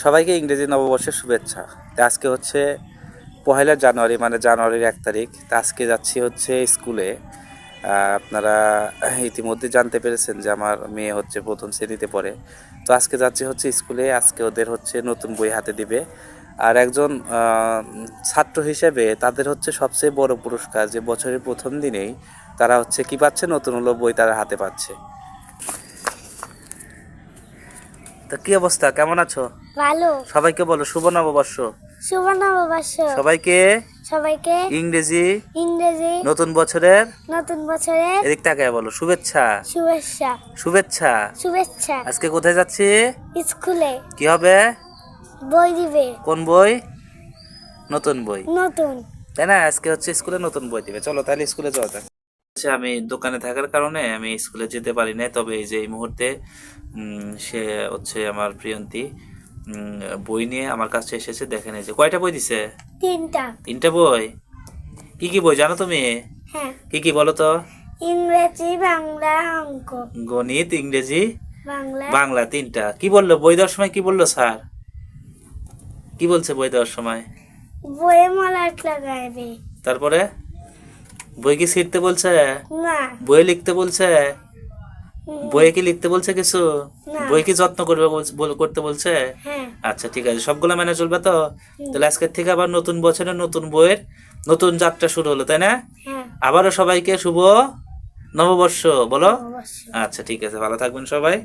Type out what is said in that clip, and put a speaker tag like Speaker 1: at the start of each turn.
Speaker 1: সবাইকে ইংরেজি নববর্ষের শুভেচ্ছা। তো আজকে হচ্ছে 1 জানুয়ারি, মানে জানুয়ারির 1 তারিখ। তো আজকে যাচ্ছি হচ্ছে স্কুলে। আপনারা ইতিমধ্যে জানতে পেরেছেন যে আমার মেয়ে হচ্ছে প্রথম শ্রেণীতে পড়ে। তো আজকে যাচ্ছি হচ্ছে স্কুলে। আজকে ওদের হচ্ছে নতুন বই হাতে দিবে। আর একজন ছাত্র হিসেবে তাদের হচ্ছে সবচেয়ে বড় পুরস্কার যে বছরের প্রথম দিনেই তারা হচ্ছে কি পাচ্ছে, নতুন হলো বই তারা হাতে পাচ্ছে। তা কি অবস্থা, কেমন আছো?
Speaker 2: ভালো।
Speaker 1: সবাইকে বলো শুভ নববর্ষ।
Speaker 2: শুভ নববর্ষ।
Speaker 1: সবাইকে
Speaker 2: সবাইকে
Speaker 1: ইংরেজি
Speaker 2: ইংরেজি
Speaker 1: নতুন বছরের,
Speaker 2: নতুন বছরের
Speaker 1: এদিক তাকায় বলো, শুভেচ্ছা।
Speaker 2: শুভেচ্ছা।
Speaker 1: শুভেচ্ছা।
Speaker 2: শুভেচ্ছা।
Speaker 1: আজকে কোথায় যাচ্ছি?
Speaker 2: স্কুলে
Speaker 1: কি হবে?
Speaker 2: বই দিবে।
Speaker 1: কোন বই? নতুন বই,
Speaker 2: নতুন।
Speaker 1: তাই না? আজকে হচ্ছে স্কুলে নতুন বই দিবে। চলো তাহলে স্কুলে যাওয়া যাক। আচ্ছা, আমি দোকানে থাকার কারণে আমি স্কুলে যেতে পারি না। তবে এই যে এই মুহূর্তে সে হচ্ছে আমার প্রিয়ন্তী উম, বই নিয়ে আমার কাছে এসেছে। দেখেন এই যে কয়টা বই দিছে।
Speaker 2: তিনটা।
Speaker 1: 3টা বই। কি কি বই জানো তুমি?
Speaker 2: হ্যাঁ।
Speaker 1: কি কি বলো তো?
Speaker 2: ইংরেজি, বাংলা, অঙ্ক।
Speaker 1: গণিত, ইংরেজি,
Speaker 2: বাংলা।
Speaker 1: বাংলা, 3টা। কি বললো বই দেওয়ার সময়? কি বললো স্যার? কি বলছে বই দেওয়ার সময়?
Speaker 2: বইয়ে মলাট লাগাইবে।
Speaker 1: তারপরে বই কি ছিঁড়তে বলছে?
Speaker 2: না।
Speaker 1: বইয়ে লিখতে বলছে? বইয়ে কি লিখতে বলছে কিছু?
Speaker 2: না।
Speaker 1: বই কি যত্ন করবে করতে বলছে?
Speaker 2: হ্যাঁ।
Speaker 1: আচ্ছা ঠিক আছে, সবগুলো মেনে চলবে তো? তাহলে আজকের থেকে আবার নতুন বছরের নতুন বইয়ের নতুন যাত্রা শুরু হলো, তাই না?
Speaker 2: হ্যাঁ।
Speaker 1: আবারও সবাইকে শুভ নববর্ষ বলো।
Speaker 2: অবশ্য।
Speaker 1: আচ্ছা ঠিক আছে, ভালো থাকবেন সবাই।